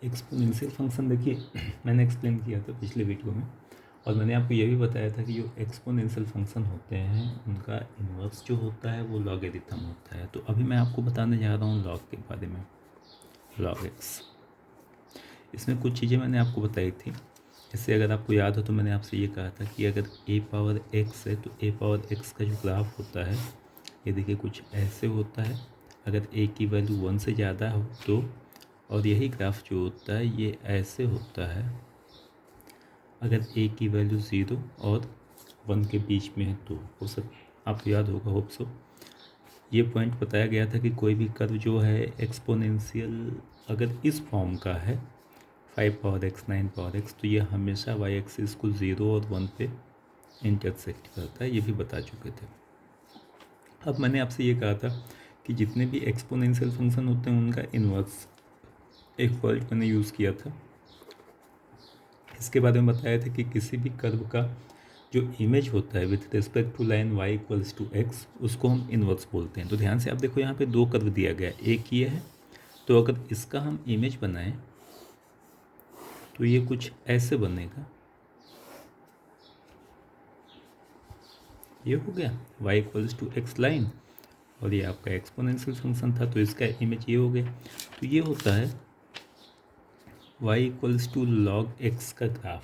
Exponential function देखिए मैंने explain किया था पिछले वीडियो में, और मैंने आपको ये भी बताया था कि जो एक्सपोनेंशियल फंक्शन होते हैं उनका इन्वर्स जो होता है वो लॉगरिथम होता है। तो अभी मैं आपको बताने जा रहा हूँ लॉग के बारे में, लॉग एक्स। इसमें कुछ चीज़ें मैंने आपको बताई थी। इससे अगर आपको याद हो तो मैंने आपसे ये कहा था कि अगर ए पावर एक्स है तो ए पावर एक्स का जो ग्राफ होता है ये देखिए कुछ ऐसे होता है। अगर ए की वैल्यू 1 से ज़्यादा हो तो, और यही ग्राफ जो होता है ये ऐसे होता है अगर ए की वैल्यू 0 और 1 के बीच में है तो। हो सब आपको याद होगा, होप सो। ये पॉइंट बताया गया था कि कोई भी कर्व जो है एक्सपोनेंशियल अगर इस फॉर्म का है 5 पावर एक्स 9 पावर एक्स तो ये हमेशा वाई एक्सिस को 0 और 1 पे इंटरसेक्ट करता है, ये भी बता चुके थे। अब मैंने आपसे ये कहा था कि जितने भी एक्सपोनेंशियल फंक्शन होते हैं उनका इन्वर्स एक वर्ड मैंने यूज़ किया था। इसके बारे में बताया था कि किसी भी कर्व का जो इमेज होता है with respect to line y equals to x उसको हम इन्वर्स बोलते हैं। तो ध्यान से आप देखो यहाँ पे दो कर्व दिया गया है, एक ये है। तो अगर इसका हम इमेज बनाएं तो ये कुछ ऐसे बनेगा, ये हो गया y equals to x line, और ये आपका एक्सपोनेंशियल फंक्शन था तो इसका इमेज ये हो गया। तो ये होता है y equals to log x का graph.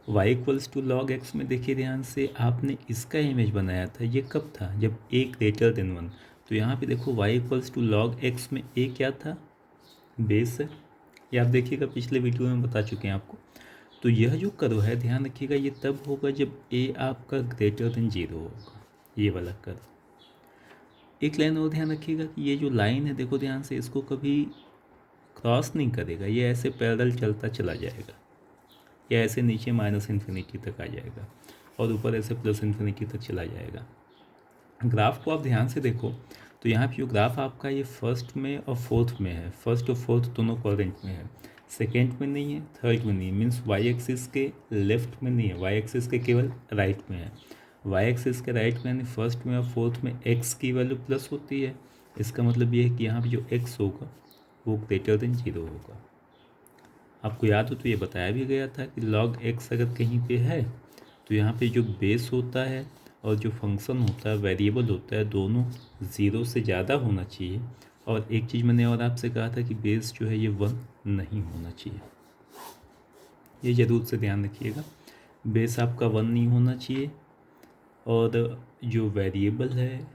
y equals to log x में देखिए ध्यान से आपने इसका इमेज बनाया था, ये कब था जब a ग्रेटर देन 1। तो यहाँ पे देखो y equals to log x में a क्या था, बेस है। ये आप देखिएगा पिछले वीडियो में बता चुके हैं आपको। तो यह जो कर्व है ध्यान रखिएगा ये तब होगा जब a आपका ग्रेटर देन 0 होगा, ये वाला कर्व। एक लाइन और ध्यान रखिएगा कि ये जो लाइन है देखो ध्यान से इसको कभी क्रॉस नहीं करेगा, ये ऐसे पैरेलल चलता चला जाएगा, या ऐसे नीचे माइनस इन्फिनिटी तक आ जाएगा और ऊपर ऐसे प्लस इन्फिनिटी तक चला जाएगा। ग्राफ को आप ध्यान से देखो तो यहाँ पे जो ग्राफ आपका ये फर्स्ट में और फोर्थ में है, फर्स्ट और फोर्थ दोनों क्वाड्रेंट में है, सेकेंड में नहीं है, थर्ड में नहीं है, मीन्स वाई एक्सिस के लेफ्ट में नहीं है, वाई एक्सिस के केवल राइट में है। वाई एक्सिस के राइट में यानी फर्स्ट में और फोर्थ में एक्स की वैल्यू प्लस होती है। इसका मतलब ये है कि यहाँ पे जो एक्स होगा वो ग्रेटर देन 0 होगा। आपको याद हो तो ये बताया भी गया था कि लॉग एक्स अगर कहीं पे है तो यहाँ पे जो बेस होता है और जो फंक्शन होता है वेरिएबल होता है दोनों 0 से ज़्यादा होना चाहिए। और एक चीज़ मैंने और आपसे कहा था कि बेस जो है ये 1 नहीं होना चाहिए, ये ज़रूर से ध्यान रखिएगा। बेस आपका 1 नहीं होना चाहिए और जो वेरिएबल है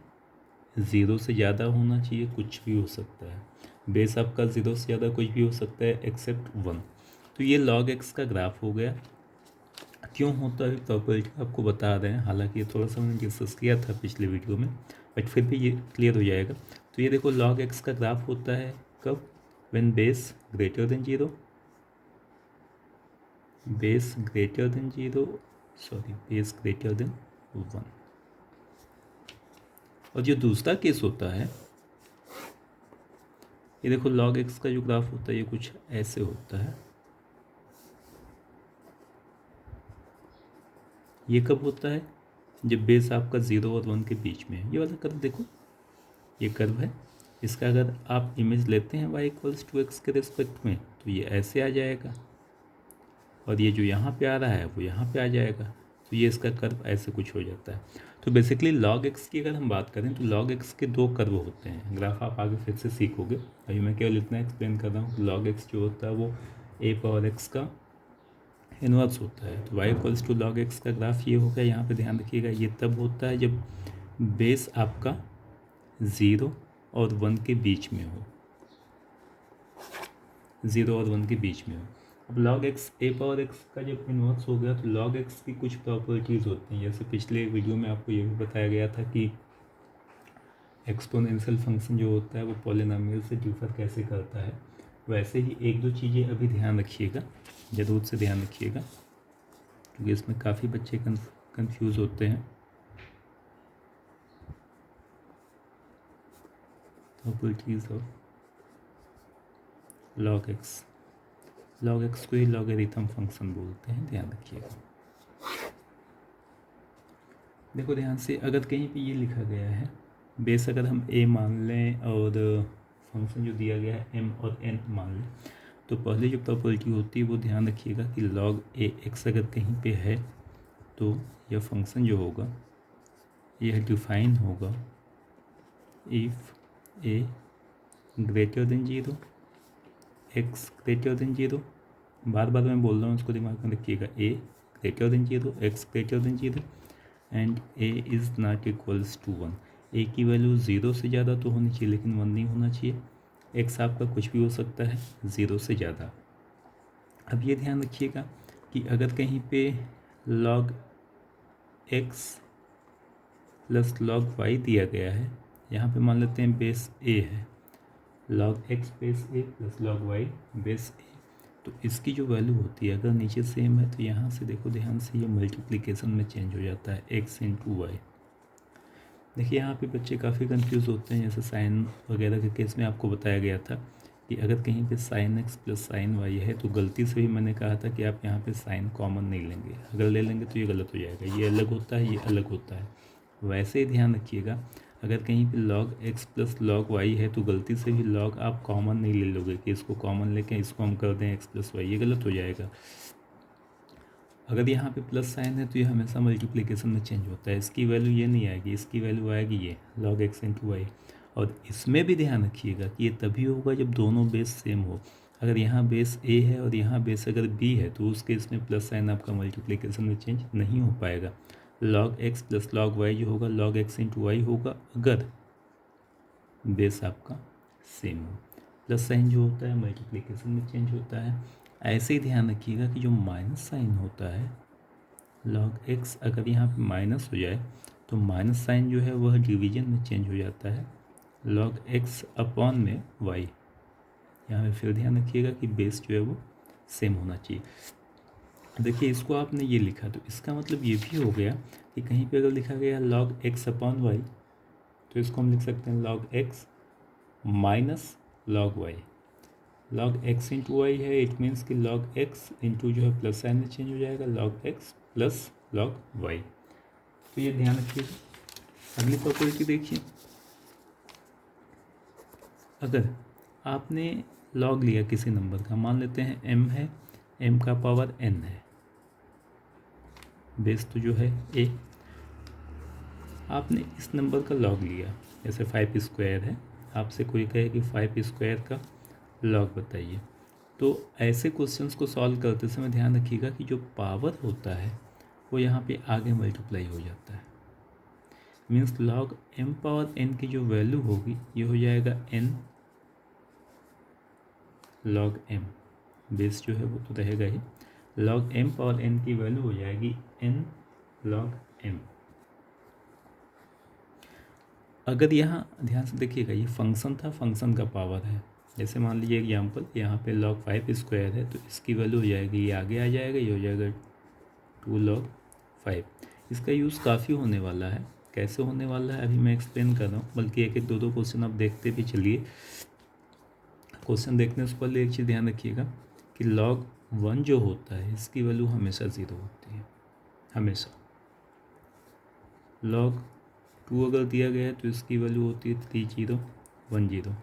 0 से ज़्यादा होना चाहिए, कुछ भी हो सकता है। बेस आपका 0 से ज़्यादा कुछ भी हो सकता है एक्सेप्ट 1। तो ये लॉग एक्स का ग्राफ हो गया। क्यों होता है प्रॉपर्टी आपको बता रहे हैं, हालांकि ये थोड़ा सा मैंने डिस्कस किया था पिछले वीडियो में, बट फिर भी ये क्लियर हो जाएगा। तो ये देखो लॉग एक्स का ग्राफ होता है कब, when base greater than 0, base greater than 0, sorry base greater than 1। और जो दूसरा केस होता है ये देखो लॉग एक्स का जो ग्राफ होता है ये कुछ ऐसे होता है। ये कब होता है, जब बेस आपका 0 और 1 के बीच में है। ये वाला कर्व देखो, ये कर्व है, इसका अगर आप इमेज लेते हैं y इक्वल्स टू एक्स के रिस्पेक्ट में तो ये ऐसे आ जाएगा, और ये जो यहाँ पे आ रहा है वो यहाँ पे आ जाएगा। तो ये इसका कर्व ऐसे कुछ हो जाता है। तो बेसिकली लॉग एक्स की अगर हम बात करें तो लॉग एक्स के दो कर्व होते हैं। ग्राफ आप आगे फिर से सीखोगे, अभी मैं केवल इतना एक्सप्लेन कर रहा हूँ। लॉग एक्स जो होता है वो ए पावर एक्स का इन्वर्स होता है। तो y equals to log x का ग्राफ ये होगा, यहाँ पे ध्यान रखिएगा ये तब होता है जब बेस आपका 0 और 1 के बीच में हो, 0 और 1 के बीच में हो। अब लॉग एक्स ए पावर एक्स का जब इन्वर्स हो गया तो लॉग एक्स की कुछ प्रॉपर्टीज़ होती हैं। जैसे पिछले वीडियो में आपको ये भी बताया गया था कि एक्सपोनेंशियल फंक्शन जो होता है वो पॉलिनोमियल से डिफर कैसे करता है। वैसे ही एक दो चीज़ें अभी ध्यान रखिएगा, ज़रूर से ध्यान रखिएगा, क्योंकि इसमें काफ़ी बच्चे कंफ्यूज होते हैं। Properties of log x, log x को ही लॉगरिथम फंक्शन बोलते हैं, ध्यान रखिएगा। देखो ध्यान से, अगर कहीं पे ये लिखा गया है बेस अगर हम a मान लें और फंक्शन जो दिया गया है m और n मान लें, तो पहले जो प्रॉपर्टी होती है वो ध्यान रखिएगा कि log a x अगर कहीं पे है तो यह फंक्शन जो होगा यह डिफाइन होगा if a greater than 0 x greater than 0। बार बार मैं बोल रहा हूँ, इसको दिमाग में रखिएगा, a greater than 0 x greater than 0 and a is not equals to 1। a की वैल्यू 0 से ज़्यादा तो होनी चाहिए लेकिन 1 नहीं होना चाहिए। x आपका कुछ भी हो सकता है 0 से ज़्यादा। अब ये ध्यान रखिएगा कि अगर कहीं पे log x plus log y दिया गया है, यहाँ पे मान लेते हैं बेस a है, log x base a plus log y base a, तो इसकी जो वैल्यू होती है अगर नीचे सेम है तो यहाँ से देखो ध्यान से ये मल्टीप्लिकेशन में चेंज हो जाता है x इंटू वाई। देखिए यहाँ पे बच्चे काफ़ी कंफ्यूज होते हैं, जैसे साइन वगैरह के केस में आपको बताया गया था कि अगर कहीं पे sine x plus sine y है तो गलती से भी मैंने कहा था कि आप यहाँ पे साइन कॉमन नहीं लेंगे, अगर ले लेंगे तो ये गलत हो जाएगा, ये अलग होता है ये अलग होता है। वैसे ही ध्यान रखिएगा अगर कहीं पे log x plus log y है तो गलती से भी log आप कॉमन नहीं ले लोगे कि इसको कॉमन लेके इसको हम कर दें x प्लस वाई, ये गलत हो जाएगा। अगर यहाँ पे प्लस साइन है तो ये हमेशा मल्टीप्लिकेशन में चेंज होता है, इसकी वैल्यू ये नहीं आएगी, इसकी वैल्यू आएगी ये log x इंटू वाई। और इसमें भी ध्यान रखिएगा कि ये तभी होगा जब दोनों बेस सेम हो। अगर यहाँ बेस a है और यहाँ बेस अगर b है तो उस केस में प्लस साइन आपका मल्टीप्लिकेशन में चेंज नहीं हो पाएगा। log x plus log y जो होगा log x इंटू वाई होगा अगर बेस आपका सेम हो। प्लस साइन जो होता है मल्टीप्लिकेशन में चेंज होता है। ऐसे ही ध्यान रखिएगा कि जो माइनस साइन होता है log x अगर यहाँ पे माइनस हो जाए तो माइनस साइन जो है वह डिवीजन में चेंज हो जाता है log x अपॉन में y। यहाँ पे फिर ध्यान रखिएगा कि बेस जो है वो सेम होना चाहिए। देखिए इसको आपने ये लिखा तो इसका मतलब ये भी हो गया कि कहीं पे अगर लिखा गया log x अपॉन वाई तो इसको हम लिख सकते हैं log x minus log y। log x into y है, इट मीन्स कि log x इंटू जो है प्लस साइन में चेंज हो जाएगा log x plus log y। तो ये ध्यान रखिएगा। अगली प्रॉपर्टी देखिए, अगर आपने log लिया किसी नंबर का, मान लेते हैं m है, m का पावर n है, बेस तो जो है a, आपने इस नंबर का log लिया, जैसे 5 स्क्वायर है, आपसे कोई कहे कि 5 स्क्वायर का log बताइए, तो ऐसे क्वेश्चंस को सॉल्व करते समय ध्यान रखिएगा कि जो पावर होता है वो यहाँ पे आगे मल्टीप्लाई हो जाता है। Means log m power n की जो वैल्यू होगी ये हो जाएगा n log m, बेस जो है वो तो रहेगा ही, log m पावर n की वैल्यू हो जाएगी n log m। अगर यहाँ ध्यान से देखिएगा ये फंक्शन था, फंक्शन का पावर है, जैसे मान लीजिए एग्जाम्पल यहाँ पे log 5 स्क्वायर है तो इसकी वैल्यू हो जाएगी, ये आगे आ जाएगा, ये हो जाएगा 2 log 5। इसका यूज़ काफ़ी होने वाला है, कैसे होने वाला है अभी मैं एक्सप्लेन कर रहा हूँ, बल्कि एक एक दो दो क्वेश्चन आप देखते भी चलिए। क्वेश्चन देखने से पहले एक चीज़ ध्यान रखिएगा कि log 1 जो होता है इसकी वैल्यू हमेशा 0 होती है, हमेशा। log 2 अगर दिया गया है तो इसकी वैल्यू होती है 3010।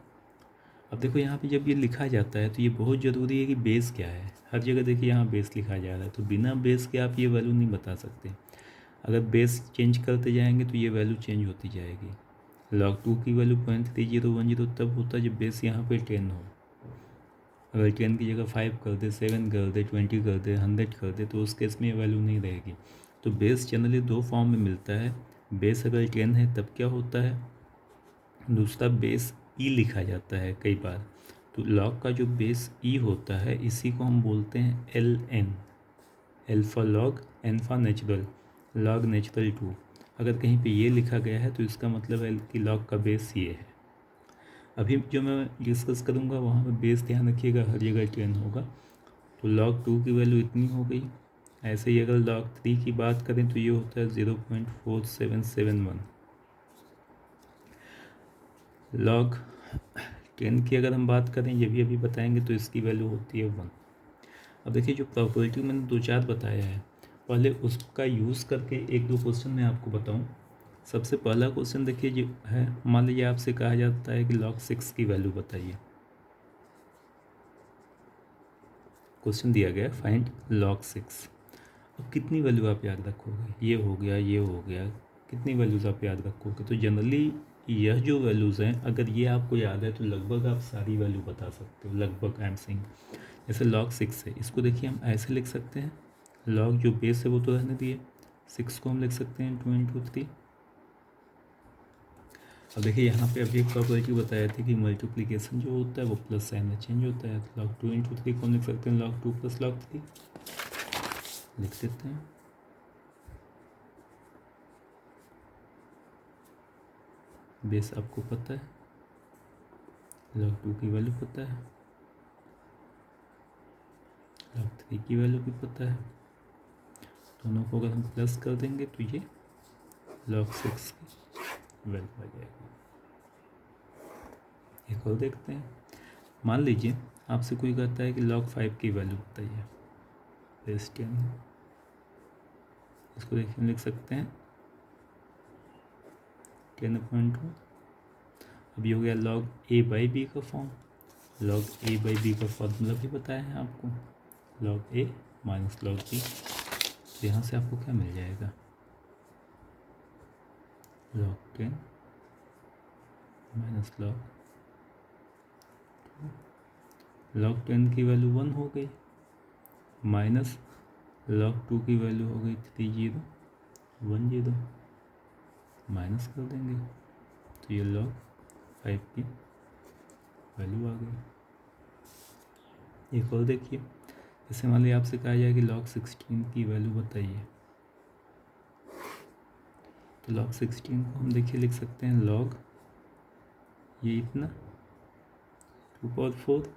अब देखो यहाँ पे जब ये लिखा जाता है तो ये बहुत ज़रूरी है कि बेस क्या है। हर जगह देखिए यहाँ बेस लिखा जा रहा है, तो बिना बेस के आप ये वैल्यू नहीं बता सकते। अगर बेस चेंज करते जाएंगे तो ये वैल्यू चेंज होती जाएगी। log 2 की वैल्यू 0.3010 तब होता है जब बेस यहाँ पे 10 हो। अगर 10 की जगह 5 कर दे, 7 कर दे, 20 कर दे, 100 कर दे तो उस केस में ये वैल्यू नहीं रहेगी। तो बेस जनरली दो फॉर्म में मिलता है। बेस अगर 10 है तब क्या होता है, दूसरा बेस ई लिखा जाता है कई बार। तो log का जो बेस ई होता है इसी को हम बोलते हैं ln, L for log, N for natural, log natural 2। अगर कहीं पे ये लिखा गया है तो इसका मतलब है कि log का बेस ये है। अभी जो मैं डिस्कस करूँगा वहाँ पे बेस ध्यान रखिएगा हर जगह 10 होगा। तो log 2 की वैल्यू इतनी हो गई। ऐसे ही अगर log 3 की बात करें तो ये होता है 0.4771। log 10 की अगर हम बात करें, ये भी अभी बताएंगे, तो इसकी वैल्यू होती है 1। अब देखिए जो प्रॉपर्टी मैंने 2-4 बताया है, पहले उसका यूज़ करके एक दो क्वेश्चन मैं आपको बताऊं। सबसे पहला क्वेश्चन देखिए जो है, मान लीजिए आपसे कहा जाता है कि log 6 की वैल्यू बताइए। क्वेश्चन दिया गया फाइंड log 6। अब कितनी वैल्यू आप याद रखोगे, ये हो गया, कितनी वैल्यूज़ आप याद रखोगे। तो जनरली यह जो वैल्यूज़ हैं अगर ये आपको याद है तो लगभग आप सारी वैल्यू बता सकते हो, लगभग। आई एम सेइंग जैसे log 6 है, इसको देखिए हम ऐसे लिख सकते हैं, log जो बेस है वो तो रहने दिए, 6 को हम लिख सकते हैं 2 × 3। अब देखिए यहाँ पे अभी एक प्रॉपर्टी बताया थी कि मल्टीप्लिकेशन जो होता है वो प्लस साइन में चेंज होता है। तो log 2 × 3 को हम लिख सकते हैं log 2 + log 3, लिख देते हैं। बेस आपको पता है, log 2 की वैल्यू पता है, log 3 की वैल्यू भी पता है, दोनों को अगर हम प्लस कर देंगे तो ये log 6 की वैल्यू आ जाएगी। एक और देखते हैं, मान लीजिए आपसे कोई कहता है कि log 5 की वैल्यू बताइए, बेस 10 है, इसको देखिए लिख सकते हैं 10/2। अब ये हो गया log a/b का फॉर्म। log a/b का फॉर्मूला भी बताया है आपको, log a - log b। तो यहाँ से आपको क्या मिल जाएगा, log 10 - log 10 की वैल्यू 1 हो गई, माइनस log 2 की वैल्यू हो गई 3010, माइनस कर देंगे तो ये log 5 की वैल्यू आ गई। एक और देखिए, जैसे मान लीजिए आपसे कहा जाए कि log 16 की वैल्यू बताइए, तो log 16 को हम देखिए लिख सकते हैं log ये इतना 2/4।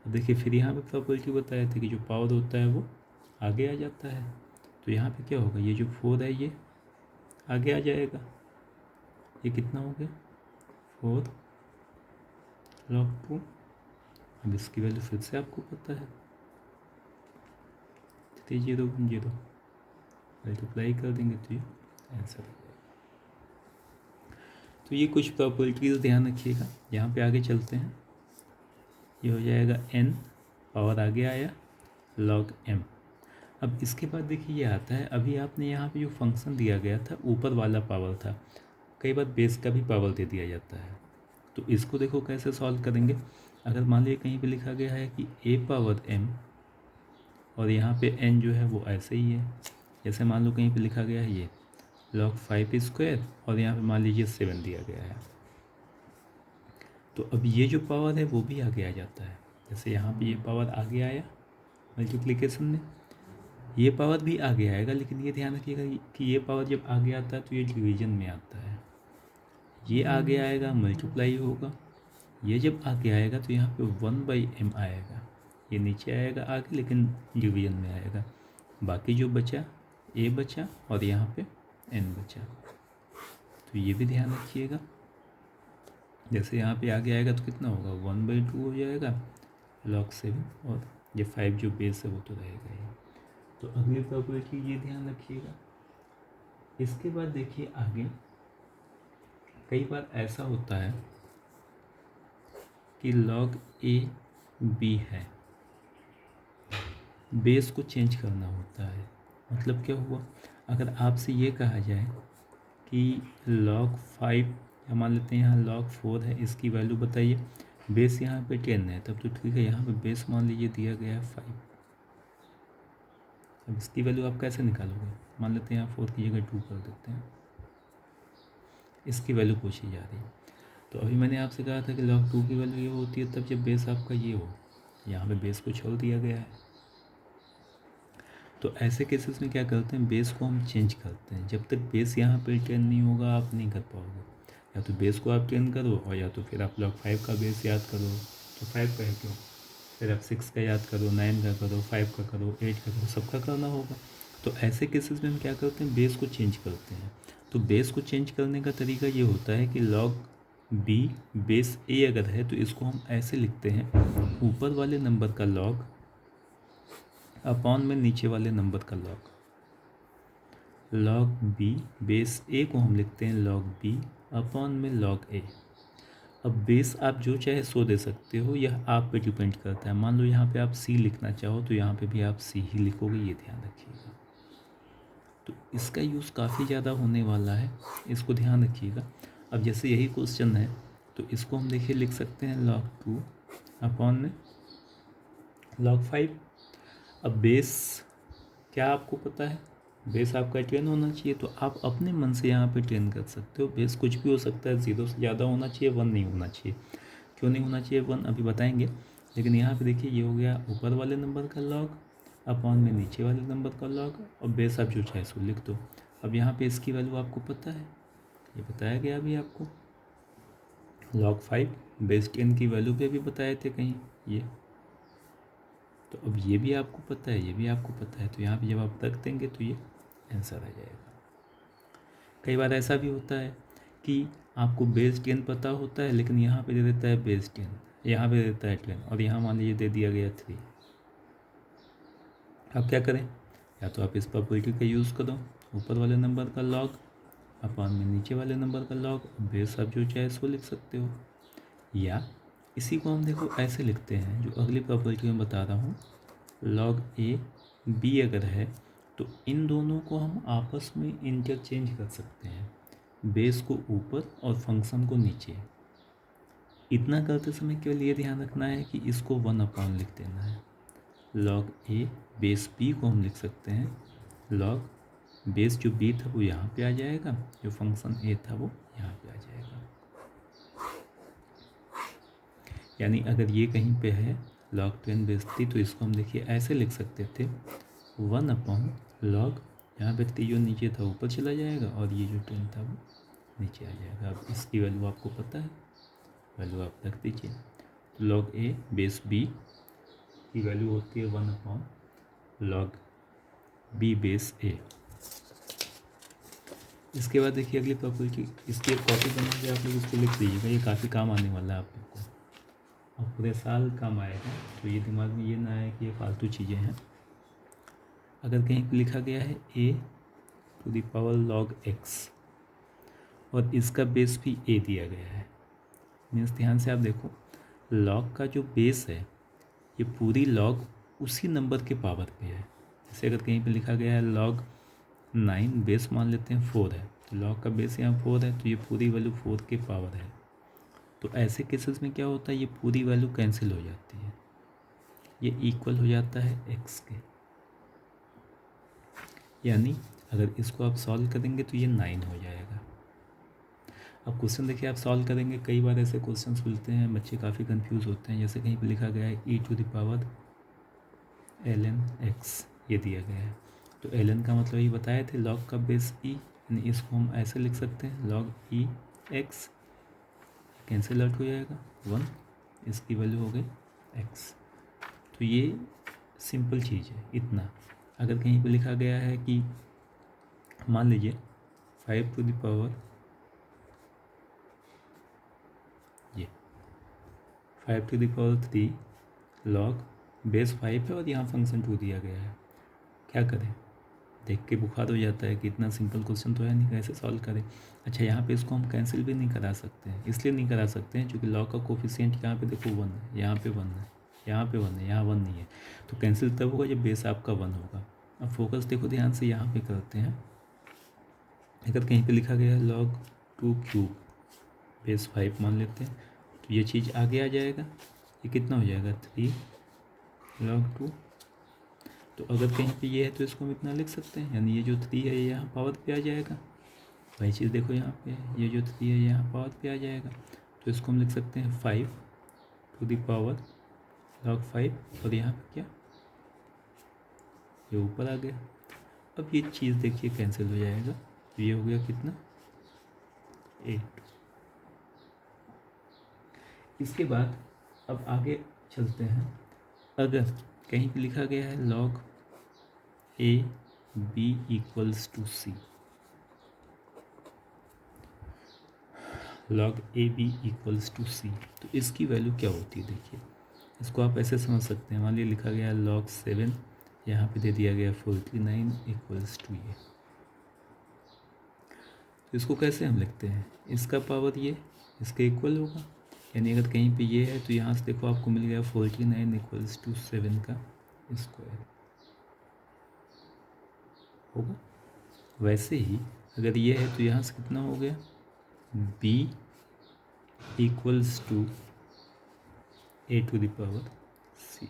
अब देखिए फिर यहाँ पे प्रॉपर्टी बताया था कि जो पावर होता है वो आगे आ जाता है, तो यहाँ पे क्या होगा, ये जो 4 है ये आगे आ जाएगा, ये कितना हो गया 4 log 2। अब इसकी वैल्यू फिर से आपको पता है 3010, मल्टीप्लाई कर देंगे तो ये आंसर हो जाएगा। तो ये कुछ प्रॉपर्टीज ध्यान रखिएगा। यहाँ पे आगे चलते हैं, ये हो जाएगा n, पावर आगे आया log m। अब इसके बाद देखिए ये आता है, अभी आपने यहाँ पे जो फंक्शन दिया गया था ऊपर वाला पावर था, कई बार बेस का भी पावर दे दिया जाता है। तो इसको देखो कैसे सॉल्व करेंगे। अगर मान लीजिए कहीं पे लिखा गया है कि a/m और यहाँ पे n जो है वो ऐसे ही है, जैसे मान लो कहीं पे लिखा गया है ये log 5² और यहाँ पे मान लीजिए 7 दिया गया है, तो अब ये जो पावर है वो भी आगे आ जाता है। जैसे यहाँ पे ये पावर आगे आया मल्टीप्लिकेशन में, ये पावर भी आगे आएगा, लेकिन ये ध्यान रखिएगा कि ये पावर जब आगे आता है तो ये डिवीजन में आता है, ये आगे आएगा मल्टीप्लाई होगा, ये जब आगे आएगा तो यहाँ पे 1/m आएगा, ये नीचे आएगा आगे लेकिन डिवीजन में आएगा, बाकी जो बचा a बचा और यहाँ पे n बचा। तो ये भी ध्यान रखिएगा, जैसे यहाँ पे आगे आएगा तो कितना होगा 1/2 हो जाएगा log 7, और ये 5 जो बेस है वो तो रहेगा ही। तो अगले प्रॉपर्टी ये ध्यान रखिएगा। इसके बाद देखिए आगे, कई बार ऐसा होता है कि log a b है, बेस को चेंज करना होता है। मतलब क्या हुआ, अगर आपसे ये कहा जाए कि log 5 या मान लेते हैं यहाँ log 4 है, इसकी वैल्यू बताइए, बेस यहाँ पे 10 है, तब तो ठीक है, यहाँ पे बेस मान लीजिए दिया गया है 5। अब इसकी वैल्यू आप कैसे निकालोगे, मान लेते हैं यहाँ 4 की जगह 2 कर देते हैं, इसकी वैल्यू पूछी जा रही है। तो अभी मैंने आपसे कहा था कि log 2 की वैल्यू ये होती है तब जब बेस आपका ये हो, यहाँ पे बेस को छोड़ दिया गया है। तो ऐसे केसेस में क्या करते हैं, बेस को हम चेंज करते हैं। जब तक बेस यहाँ पे 10 नहीं होगा आप नहीं कर पाओगे, या तो बेस को आप 10 करो और या तो फिर आप log 5 का बेस याद करो, तो 5 का है क्यों, फिर आप 6 का याद करो, 9 का करो, 5 का करो, 8 का करो, सबका करना होगा। तो ऐसे केसेस में हम क्या करते हैं, बेस को चेंज करते हैं। तो बेस को चेंज करने का तरीका ये होता है कि log b बेस a अगर है तो इसको हम ऐसे लिखते हैं, ऊपर वाले नंबर का log अपॉन में नीचे वाले नंबर का log b बेस a को हम लिखते हैं log b अपॉन में log a। अब बेस आप जो चाहे सो दे सकते हो, यह आप पे डिपेंड करता है। मान लो यहाँ पे आप सी लिखना चाहो तो यहाँ पे भी आप सी ही लिखोगे, ये ध्यान रखिएगा। तो इसका यूज़ काफ़ी ज़्यादा होने वाला है, इसको ध्यान रखिएगा। अब जैसे यही क्वेश्चन है तो इसको हम देखिए लिख सकते हैं log 2 अपॉन में log 5। अब बेस क्या आपको पता है, बेस आपका 10 होना चाहिए, तो आप अपने मन से यहाँ पे 10 कर सकते हो। बेस कुछ भी हो सकता है, 0 से ज़्यादा होना चाहिए, 1 नहीं होना चाहिए। क्यों नहीं होना चाहिए 1 अभी बताएंगे, लेकिन यहाँ पे देखिए ये हो गया ऊपर वाले नंबर का लॉग अपॉन में नीचे वाले नंबर का लॉग, और बेस आप जो चाहे सो लिख दो। अब यहाँ पे इसकी वैल्यू आपको पता है, ये बताया गया अभी आपको log 5 बेस 10 की वैल्यू पे भी बताए थे कहीं ये। तो अब ये भी आपको पता है, ये भी आपको पता है, तो यहाँ पे जब आप रख देंगे तो ये आंसर आ जाएगा। कई बार ऐसा भी होता है कि आपको बेस 10 पता होता है, लेकिन यहाँ पे दे देता है बेस 10, यहाँ पे दे देता है 10, और यहाँ मान लीजिए दे दिया गया 3। अब क्या करें, या तो आप इस प्रॉपर्टी का यूज़ करो, ऊपर वाले नंबर का लॉग अपॉन में नीचे वाले नंबर का लॉग, बेस आप जो चाहे सो लिख सकते हो। या इसी को हम देखो ऐसे लिखते हैं, जो अगली प्रॉपर्टी में बता रहा हूँ, log a b अगर है तो इन दोनों को हम आपस में इंटरचेंज कर सकते हैं, बेस को ऊपर और फंक्शन को नीचे। इतना करते समय केवल ये ध्यान रखना है कि इसको 1 अपॉन लिख देना है। log a बेस b को हम लिख सकते हैं log बेस जो b था वो यहाँ पे आ जाएगा, जो फंक्शन a था वो यहाँ पे आ जाएगा। यानी अगर ये कहीं पे है log 10 बेस 3, तो इसको हम देखिए ऐसे लिख सकते थे 1 अपॉन लॉग, यहाँ पे 3 जो नीचे था ऊपर चला जाएगा, और ये जो 10 था वो नीचे आ जाएगा। अब इसकी वैल्यू आपको पता है, वैल्यू आप रख दीजिए। तो log a बेस b की वैल्यू होती है 1 upon log b base a। इसके बाद देखिए अगली प्रॉपर्टी, इसकी एक कॉपी बना के आप लोग इसको लिख दीजिएगा, ये काफ़ी काम आने वाला है आप लोग को, और पूरे साल काम आएगा। तो ये दिमाग में ये ना आए कि ये फालतू चीज़ें हैं। अगर कहीं पर लिखा गया है a to the power log x और इसका बेस भी a दिया गया है, मीन्स ध्यान से आप देखो, log का जो बेस है ये पूरी log उसी नंबर के पावर पे है। जैसे अगर कहीं पे लिखा गया है log 9 बेस मान लेते हैं 4 है, तो log का बेस यहाँ 4 है, तो ये पूरी वैल्यू 4 के पावर है। तो ऐसे केसेस में क्या होता है, ये पूरी वैल्यू कैंसिल हो जाती है, ये इक्वल हो जाता है x के। यानी अगर इसको आप सॉल्व करेंगे तो ये 9 हो जाएगा। अब क्वेश्चन देखिए आप सॉल्व करेंगे, कई बार ऐसे क्वेश्चंस मिलते हैं, बच्चे काफ़ी कंफ्यूज होते हैं। जैसे कहीं पे लिखा गया है e to the power ln x, ये दिया गया है, तो ln का मतलब ये बताए थे log का बेस e, यानी इसको हम ऐसे लिख सकते हैं log e x, cancel out हो जाएगा 1, इसकी वैल्यू हो गई x। तो ये सिंपल चीज़ है इतना। अगर कहीं पे लिखा गया है कि मान लीजिए 5 टू द पावर, ये 5 to the power 3 log base 5 है और यहाँ फंक्शन 2 दिया गया है, क्या करें, देख के बुखार हो जाता है कि इतना सिंपल क्वेश्चन तो है नहीं, कैसे सॉल्व करें। अच्छा यहाँ पे इसको हम कैंसिल भी नहीं करा सकते हैं, इसलिए नहीं करा सकते हैं क्योंकि log का कोफिशिएंट यहाँ पे देखो 1 है, यहाँ पे 1 है, यहाँ पे 1 है, यहाँ 1 नहीं है, तो कैंसिल तब होगा जब बेस आपका 1 होगा। अब फोकस देखो ध्यान से यहाँ पे करते हैं, अगर कहीं पे लिखा गया है log 2 क्यूब बेस 5 मान लेते हैं, तो ये चीज़ आगे आ जाएगा, ये कितना हो जाएगा 3 log 2। तो अगर कहीं पे ये है तो इसको हम इतना लिख सकते हैं, यानी ये जो 3 है ये यहाँ पावर पे आ जाएगा। वही चीज़ देखो यहाँ पे ये जो 3 है यहाँ पावर पे आ जाएगा, तो इसको हम लिख सकते हैं 5 टू द पावर log 5, और यहाँ पे क्या, ये ऊपर आ गया। अब ये चीज़ देखिए कैंसिल हो जाएगा, तो ये हो गया कितना 8। इसके बाद अब आगे चलते हैं, अगर कहीं पे लिखा गया है log a b equals to c, log a b equals to c, तो इसकी वैल्यू क्या होती है। देखिए इसको आप ऐसे समझ सकते हैं, मान लीजिए लिखा गया है log 7, यहाँ पे दे दिया गया 49 इक्वल्स टू ये, तो इसको कैसे हम लिखते हैं, इसका पावर ये इसके इक्वल होगा, यानी अगर कहीं पे ये है तो यहाँ से देखो आपको मिल गया 49 इक्वल्स टू 7 का स्क्वायर होगा। वैसे ही अगर ये है तो यहाँ से कितना हो गया, b equals to a to the power c।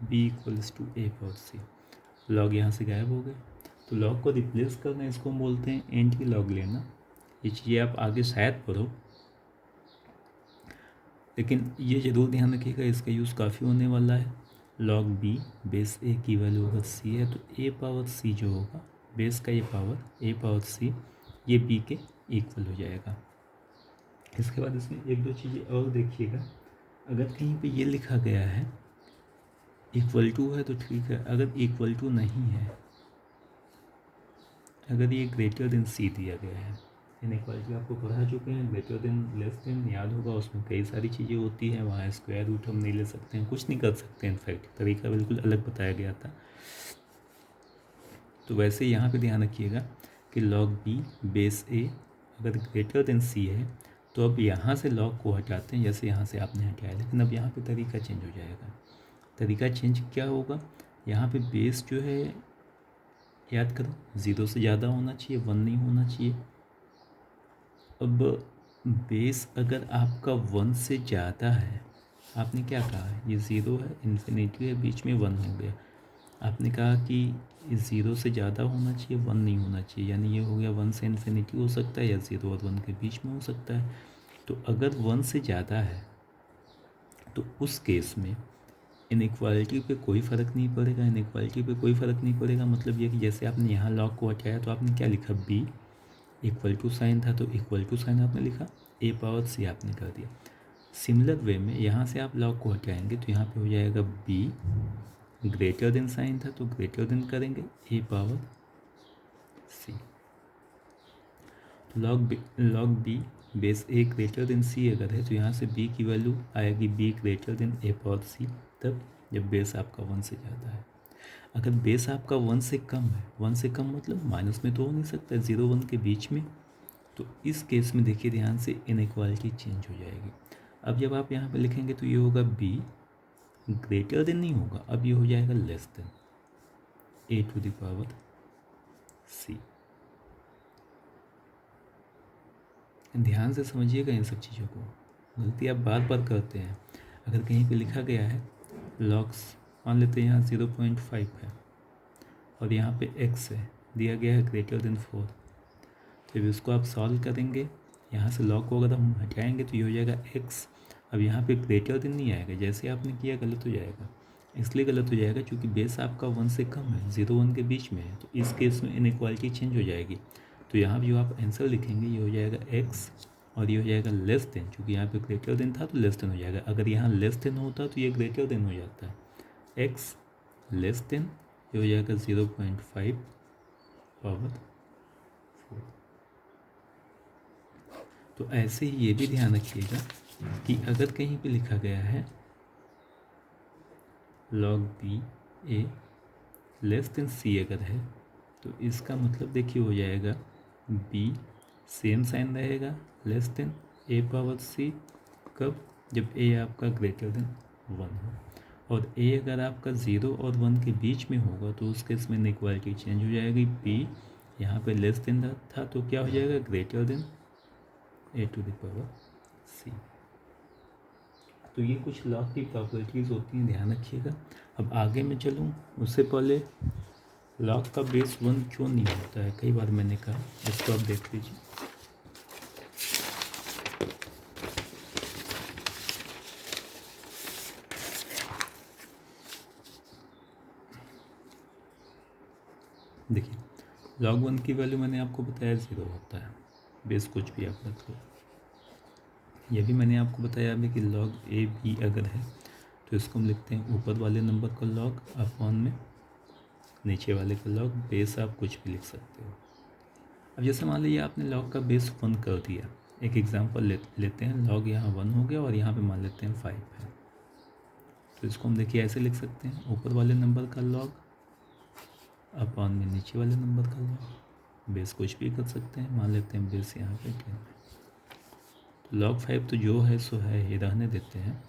b equals to a power c। Log यहाँ से गायब हो गए, तो लॉग को रिप्लेस करना इसको हम बोलते हैं एंटी लॉग लेना। ये चीज़ें आप आगे शायद पढ़ो, लेकिन ये ज़रूर ध्यान रखिएगा, इसका यूज़ काफ़ी होने वाला है। लॉग b बेस a की वैल्यू अगर c है तो a पावर c जो होगा, बेस का ये पावर a पावर c, ये b के इक्वल हो जाएगा। इसके बाद इसमें एक दो चीज़ें और देखिएगा, अगर कहीं पे ये लिखा गया है इक्वल टू है तो ठीक है, अगर इक्वल टू नहीं है, अगर ये ग्रेटर देन सी दिया गया है, इनइक्वालिटी आपको पढ़ा चुके हैं, ग्रेटर देन लेस देन याद होगा, उसमें कई सारी चीज़ें होती हैं, वहाँ स्क्वायर रूट हम नहीं ले सकते हैं, कुछ नहीं कर सकते हैं, इनफैक्ट तरीका बिल्कुल अलग बताया गया था। तो वैसे यहाँ पे ध्यान रखिएगा कि लॉग बी बेस ए अगर ग्रेटर देन सी है तो अब यहाँ से लॉग को हटाते हैं, जैसे यहाँ से आपने हटाया, लेकिन अब यहाँ पे तरीका चेंज हो जाएगा। तरीका चेंज क्या होगा, यहाँ पे बेस जो है याद करो 0 से ज़्यादा होना चाहिए, 1 नहीं होना चाहिए। अब बेस अगर आपका 1 से ज़्यादा है, आपने क्या कहा, ये 0 है, इन्फिनिटी है, बीच में 1 हो गया, आपने कहा कि 0 से ज़्यादा होना चाहिए, 1 नहीं होना चाहिए, यानी ये हो गया 1 से इन्फिनिटी हो सकता है या 0 और 1 के बीच में हो सकता है। तो अगर 1 से ज़्यादा है तो उस केस में इनइक्वालिटी पे कोई फ़र्क नहीं पड़ेगा। इनइक्वालिटी पे कोई फ़र्क नहीं पड़ेगा मतलब ये कि जैसे आपने यहाँ लॉग को हटाया तो आपने क्या लिखा, b इक्वल टू साइन था तो इक्वल टू साइन आपने लिखा, a पावर c आपने कर दिया। सिमिलर वे में यहाँ से आप लॉग को हटाएंगे तो यहाँ पे हो जाएगा b ग्रेटर देन साइन था तो ग्रेटर देन करेंगे a पावर c। तो log b base a greater then c अगर है तो यहाँ से b की वैल्यू आएगी b greater than a power c, तब जब बेस आपका 1 से ज़्यादा है। अगर बेस आपका 1 से कम है, 1 से कम मतलब माइनस में तो हो नहीं सकता, 0 1 के बीच में, तो इस केस में देखिए ध्यान से इनइक्वालिटी चेंज हो जाएगी। अब जब आप यहाँ पे लिखेंगे तो ये होगा b ग्रेटर देन नहीं होगा, अब ये हो जाएगा less than a to the power c। ध्यान से समझिएगा इन सब चीज़ों को, गलती आप बार बार करते हैं। अगर कहीं पे लिखा गया है लॉग्स, मान लेते हैं यहाँ 0.5 है और यहाँ पे x है, दिया गया है ग्रेटर देन 4, तो अब इसको आप सॉल्व करेंगे, यहाँ से लॉग को अगर हम हटाएंगे तो ये हो जाएगा x। अब यहाँ पे ग्रेटर देन नहीं आएगा, जैसे आपने किया गलत हो जाएगा, इसलिए गलत हो जाएगा क्योंकि बेस आपका 1 से कम है, 0 1 के बीच में है, तो इस केस में इनइक्वालिटी चेंज हो जाएगी। तो यहाँ भी जो आप आंसर लिखेंगे ये हो जाएगा x और ये हो जाएगा लेस देन, क्योंकि यहाँ पे ग्रेटर देन था तो लेस देन हो जाएगा। अगर यहाँ लेस देन होता तो ये ग्रेटर देन हो जाता है, x लेस देन, ये हो जाएगा 0.5 पावर 4। तो ऐसे ही ये भी ध्यान रखिएगा कि अगर कहीं पे लिखा गया है log b a less than c अगर है तो इसका मतलब देखिए हो जाएगा b सेम साइन रहेगा less than a power c, कब, जब a आपका ग्रेटर देन 1 हो, और a अगर आपका 0 और 1 के बीच में होगा तो उस केस में इनइक्वालिटी चेंज हो जाएगी, b यहाँ पे लेस देन था तो क्या हो जाएगा, greater than a to the power c। तो ये कुछ लॉग की प्रॉपर्टीज़ होती हैं, ध्यान रखिएगा। अब आगे मैं चलूँ उससे पहले लॉग का बेस 1 क्यों नहीं होता है, कई बार मैंने कहा, इसको आप देख लीजिए। देखिए log 1 की वैल्यू मैंने आपको बताया 0 होता है, बेस कुछ भी आप रख लो। यह भी मैंने आपको बताया अभी कि log a b अगर है तो इसको हम लिखते हैं ऊपर वाले नंबर का log अपॉन में नीचे वाले का log, बेस आप कुछ भी लिख सकते हो। अब जैसे मान लीजिए आपने log का बेस 1 कर दिया, एक एग्जांपल लेते हैं, log यहाँ 1 हो गया और यहाँ पे मान लेते हैं 5 है, तो इसको हम देखिए ऐसे लिख सकते हैं, ऊपर वाले नंबर का log अपॉन में नीचे वाले नंबर का log। बेस कुछ भी कर सकते हैं, मान लेते हैं बेस यहाँ पे 10 है। तो log 5 तो जो है सो है, ये रहने देते हैं।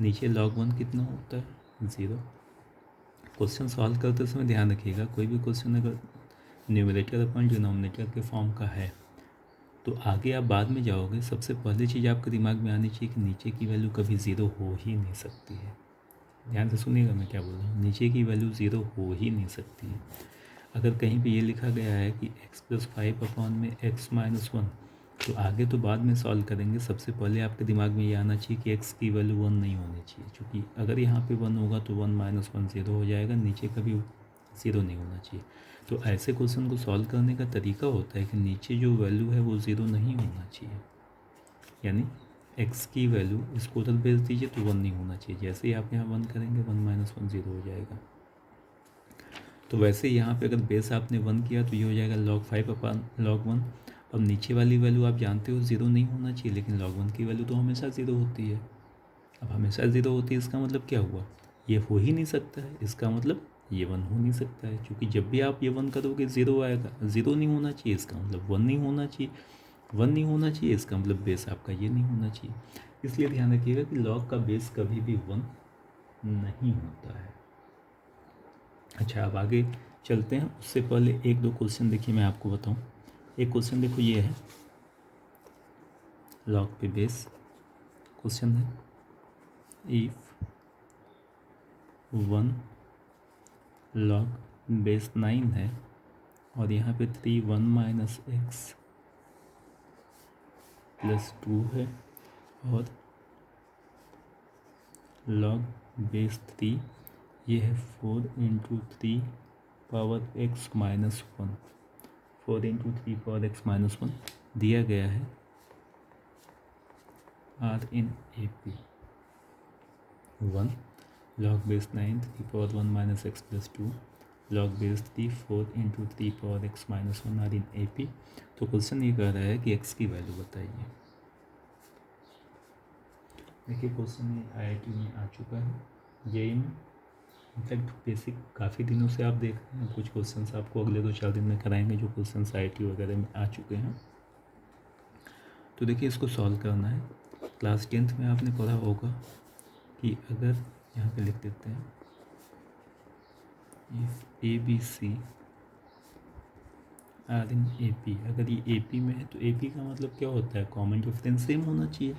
नीचे log 1 कितना होता है 0। क्वेश्चन सॉल्व करते समय ध्यान रखिएगा, कोई भी क्वेश्चन अगर न्यूमरेटर अपॉन डिनोमिनेटर के फॉर्म का है तो आगे आप बाद में जाओगे, सबसे पहले चीज़ आपके दिमाग में आनी चाहिए कि नीचे की वैल्यू कभी ज़ीरो हो ही नहीं सकती है। ध्यान से सुनिएगा मैं क्या बोल रहा हूँ, नीचे की वैल्यू ज़ीरो हो ही नहीं सकती है। अगर कहीं पे ये लिखा गया है कि x+5 अपॉन में x-1, तो आगे तो बाद में सॉल्व करेंगे, सबसे पहले आपके दिमाग में ये आना चाहिए कि x की वैल्यू 1 नहीं होनी चाहिए, क्योंकि अगर यहाँ पे 1 होगा तो 1 - 1 0 हो जाएगा, नीचे कभी 0 नहीं होना चाहिए। तो ऐसे क्वेश्चन को सॉल्व करने का तरीका होता है कि नीचे जो वैल्यू है वो 0 नहीं होना चाहिए, यानी x की वैल्यू इसको उधर भेज दीजिए तो 1 नहीं होना चाहिए। जैसे ही आप यहाँ 1 करेंगे 1 - 1 0 हो जाएगा। तो वैसे यहाँ पे अगर बेस आपने 1 किया तो ये हो जाएगा log 5 अपॉन log 1। अब नीचे वाली वैल्यू आप जानते हो 0 नहीं होना चाहिए, लेकिन log 1 की वैल्यू तो हमेशा 0 होती है। अब हमेशा 0 होती है, इसका मतलब क्या हुआ, ये हो ही नहीं सकता है, इसका मतलब ये 1 हो नहीं सकता है, क्योंकि जब भी आप ये 1 करोगे 0 आएगा। 0 नहीं होना चाहिए, इसका मतलब 1 नहीं होना चाहिए। 1 नहीं होना चाहिए, इसका मतलब बेस आपका ये नहीं होना चाहिए। इसलिए ध्यान रखिएगा कि log का बेस कभी भी 1 नहीं होता है। अच्छा, अब आगे चलते हैं, उससे पहले एक दो क्वेश्चन देखिए मैं आपको बताऊं। एक क्वेश्चन देखो, ये है log पे बेस क्वेश्चन है, इफ 1 log बेस 9 है और यहाँ पे 3 1 - x + 2 है, और log बेस 3 ये है 4 × 3 पावर x - 1, 4 × 3 पावर x - 1 दिया गया है R in AP। 1 log base 9 3 power 1 - x + 2 log base 3 4 × 3 power x - 1 R in AP। तो क्वेश्चन ये कह रहा है कि x की वैल्यू बताइए। देखिए क्वेश्चन ये IIT में आ चुका है, जेईई में। इनफैक्ट बेसिक काफ़ी दिनों से आप देख रहे हैं, कुछ क्वेश्चंस आपको अगले 2-4 दिन में कराएंगे जो क्वेश्चंस IIT वगैरह में आ चुके हैं। तो देखिए इसको सॉल्व करना है। क्लास 10th में आपने पढ़ा होगा कि अगर यहाँ पे लिख देते हैं if ABC are in AP, अगर ये AP में है तो AP का मतलब क्या होता है, कॉमन डिफरेंस सेम होना चाहिए।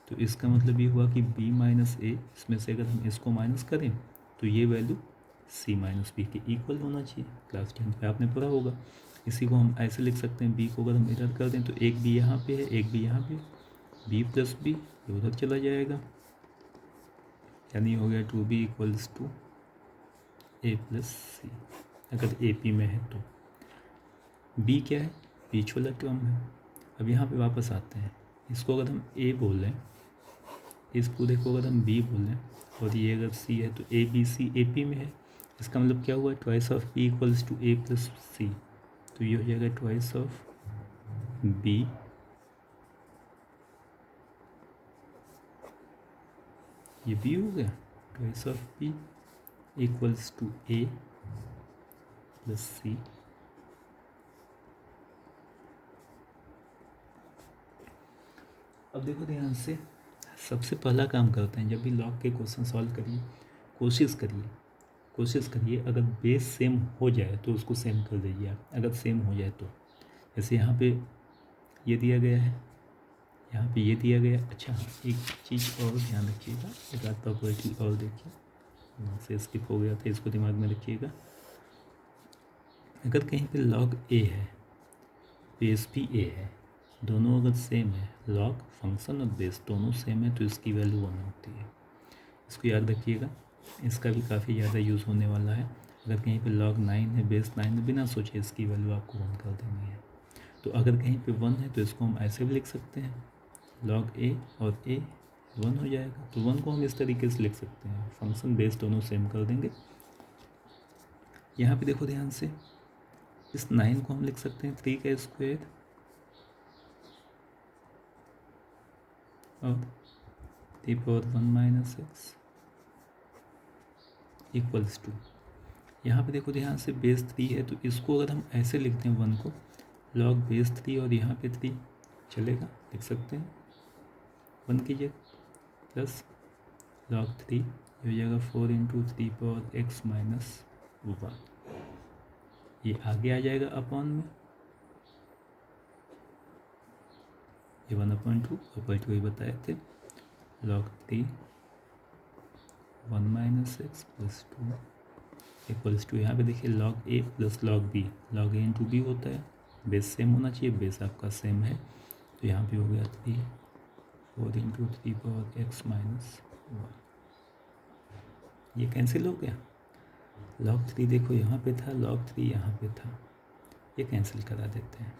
तो इसका मतलब ये हुआ कि B - A, इसमें से अगर हम इसको माइनस करें तो ये वैल्यू C - B के इक्वल होना चाहिए। क्लास 10th में आपने पढ़ा होगा। इसी को हम ऐसे लिख सकते हैं, B को अगर हम इधर कर दें तो एक B यहाँ पे है, एक B यहाँ पे, B + B ये उधर चला जाएगा, यानी हो गया 2B = A + C, अगर AP में है तो। B क्या है, बीच वाला टर्म है। अब यहाँ पे वापस आते हैं, इसको अगर हम A बोलें, इस पूरे को अगर हम B बोलें, और ये अगर C है तो ABC AP में है, इसका मतलब क्या हुआ, twice of B = A + C। तो ये हो जाएगा ट्वाइस ऑफ B ये B हो गया, twice of B = A + C। अब देखो ध्यान से, सबसे पहला काम करते हैं, जब भी लॉग के क्वेश्चन सॉल्व करिए कोशिश करिए अगर बेस सेम हो जाए तो उसको सेम कर दीजिए आप, अगर सेम हो जाए तो। जैसे यहाँ पे ये दिया गया है, यहाँ पे ये दिया गया। अच्छा, एक चीज़ और ध्यान रखिएगा, एक आध प्रॉपर्टी और देखिए, वहाँ से स्किप हो गया था, इसको दिमाग में रखिएगा। अगर कहीं पे log A है, बेस भी A है, दोनों अगर सेम है, log फंक्शन और बेस दोनों सेम है, तो इसकी वैल्यू 1 होती है। इसको याद रखिएगा, इसका भी काफ़ी ज़्यादा यूज़ होने वाला है। अगर कहीं पे log 9 है, बेस 9 है, बिना सोचे इसकी वैल्यू आपको 1 कर देनी है। तो अगर कहीं पे 1 है तो इसको हम ऐसे भी लिख सकते हैं, log A और A 1 हो जाएगा। तो 1 को हम इस तरीके से लिख सकते हैं, फंक्शन बेस दोनों सेम कर देंगे। यहाँ पे देखो ध्यान से, इस 9 को हम लिख सकते हैं 3 का स्क्वायर और 3 पावर 1 - x = 2। यहाँ पे देखो ध्यान से, बेस 3 है तो इसको अगर हम ऐसे लिखते हैं 1 को, लॉग बेस 3 और यहाँ पे 3 चलेगा, लिख सकते हैं 1 कीजिए प्लस log 3 हो जाएगा 4 इंटू 3 पावर x माइनस 1, ये आगे आ जाएगा अपॉन में, ये 1/2 ऊपर 2 ही बताए थे, log 3 1 minus x plus 2 equals to, यहाँ पे देखिए log a plus log b, log a into b होता है, बेस सेम होना चाहिए, बेस आपका सेम है, तो यहाँ पे हो गया 4 इंटू 3 पावर x माइनस 1, ये कैंसिल हो गया। log 3 देखो यहाँ पे था, log 3 यहाँ पे था, ये कैंसिल करा देते हैं,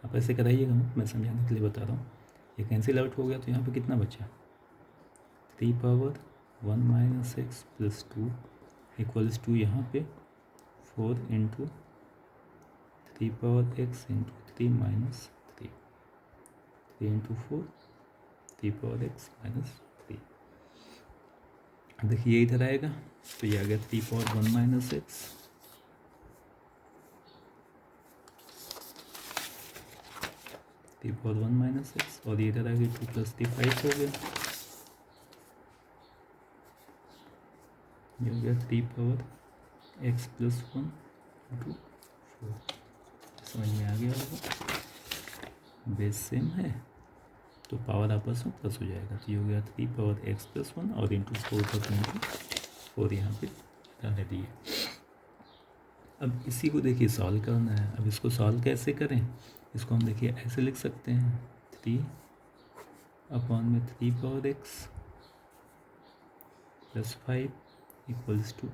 आप ऐसे कराइएगा, मैं समझाने के लिए बता रहा हूँ। ये कैंसिल आउट हो गया तो यहाँ पे कितना बचा, 3 power 1 minus x plus 2 equals to यहाँ पे 4 into 3 power x into 3 minus 3, 3 into 4 3 power x minus 3। देखिए ये इधर आएगा तो ये आ गया 3 power 1 minus x, 3 power 1 minus x, और ये इधर आ गया 2 प्लस 3 5 हो गया, ये हो गया 3 पावर एक्स प्लस 1 इंटू 4। समझ में आ गया होगा, बेस सेम है तो पावर आपस में प्लस हो जाएगा, तो ये हो गया 3 पावर एक्स प्लस 1 और इंटू 4 तक इंटू 4 यहाँ पे डाल दिए। अब इसी को देखिए सॉल्व करना है। अब इसको सॉल्व कैसे करें, इसको हम देखिए ऐसे लिख सकते हैं 3 अपॉन में 3 power x plus 5 equals to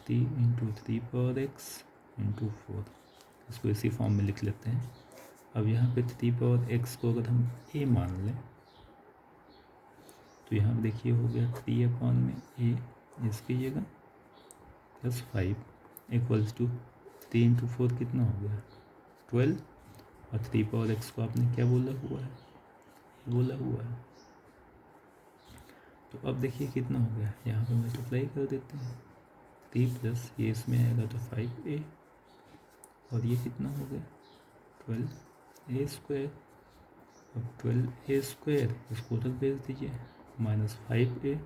3 into 3 power x into 4, इसको इसी फॉर्म में लिख लेते हैं। अब यहाँ पे 3 पावर एक्स को अगर हम a मान लें तो यहाँ पे देखिए हो गया 3 अपॉन में a, इसकी जगह प्लस 5 इक्वल्स टू 3 इंटू 4 कितना हो गया 12, और 3 पावर एक्स को आपने क्या बोला हुआ है, बोला हुआ है, तो अब देखिए कितना हो गया, यहाँ पे मल्टीप्लाई कर देते हैं, 3 प्लस ये इसमें आएगा तो 5a, और ये कितना हो गया 12a स्क्वायर, अब 12a स्क्वायर इसको उधर भेज दीजिए, minus 5a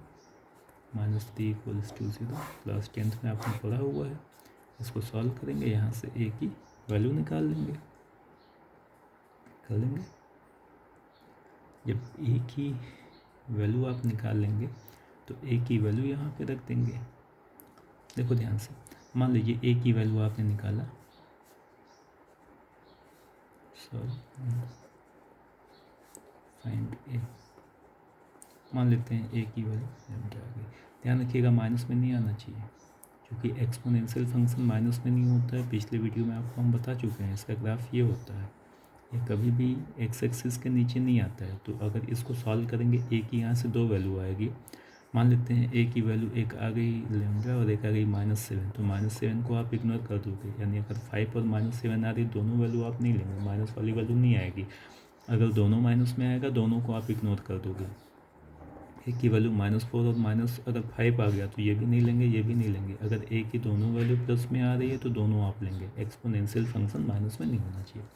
minus 3 equals to 0, class 10th में आपने पढ़ा हुआ है। इसको सॉल्व करेंगे, यहाँ से a की वैल्यू निकाल लेंगे, कर लेंगे। जब a की वैल्यू आप निकाल लेंगे तो a की वैल्यू यहाँ पे रख देंगे। देखो ध्यान से, मान लीजिए a की वैल्यू आपने निकाला, फाइंड a, मान लेते हैं a की वैल्यू आ गई। ध्यान रखिएगा माइनस में नहीं आना चाहिए, क्योंकि एक्सपोनेंशियल फंक्शन माइनस में नहीं होता है। पिछले वीडियो में आपको हम बता चुके हैं, इसका ग्राफ ये होता है, ये कभी भी एक्स एक्सिस के नीचे नहीं आता है। तो अगर इसको सॉल्व करेंगे, a की यहाँ से 2 वैल्यू आएगी, मान लेते हैं a की वैल्यू एक आ गई लैम्डा और एक आ गई -7, तो -7 को आप इग्नोर कर दोगे, यानी अगर 5 और -7 आ रही दोनों वैल्यू आप नहीं लेंगे, माइनस वाली वैल्यू नहीं आएगी। अगर दोनों माइनस में आएगा दोनों को आप इग्नोर कर दोगे। a की वैल्यू -4 और माइनस अगर 5 आ गया तो ये भी नहीं लेंगे, ये भी नहीं लेंगे। अगर a की दोनों वैल्यू प्लस में आ रही है तो दोनों आप लेंगे। एक्सपोनेंशियल फंक्शन माइनस में नहीं होना चाहिए।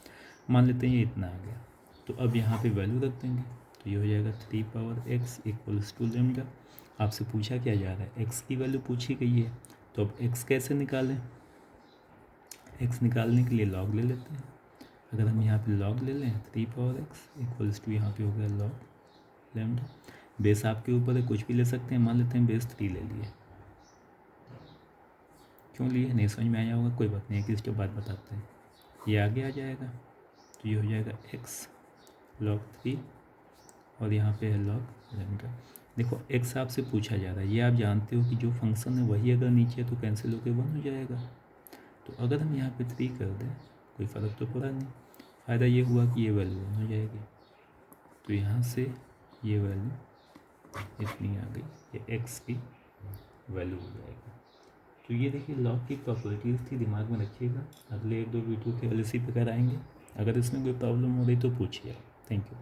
मान लेते हैं ये इतना आ गया, तो अब यहाँ पे वैल्यू रख देंगे, तो ये हो जाएगा 3 power x equals to lambda. आपसे पूछा क्या जा रहा है, x की वैल्यू पूछी गई है, तो अब x कैसे निकालें। x निकालने के लिए लॉग ले लेते हैं। अगर हम यहाँ पे लॉग ले लें 3 पावर एक्स इक्वल्स टू यहाँ पे हो गया लॉग लैम्डा। बेस आपके ऊपर है, कुछ भी ले सकते हैं, मान लेते हैं बेस 3 ले लिए। क्यों लिए नहीं समझ में आया होगा, कोई बात नहीं, एक स्टेप बाद बताते हैं। ये आगे आ जाएगा तो ये हो जाएगा x log 3 और यहाँ पे है log लैम्डा। देखो x आपसे पूछा जा रहा है, ये आप जानते हो कि जो फंक्शन है वही अगर नीचे है तो कैंसिल होकर 1 हो जाएगा। तो अगर हम यहाँ पे 3 कर दें कोई फ़र्क तो पड़ा नहीं, फ़ायदा ये हुआ कि ये वैल्यू 1 हो जाएगी। तो यहाँ से ये वैल्यू इतनी आ गई, ये x की वैल्यू हो जाएगी। तो ये देखिए लॉग की प्रॉपर्टीज़ थी, दिमाग में रखिएगा। अगले 1-2 वीडियो के एलसी पे कराएंगे। अगर इसमें कोई प्रॉब्लम हो रही तो पूछिए। Thank you.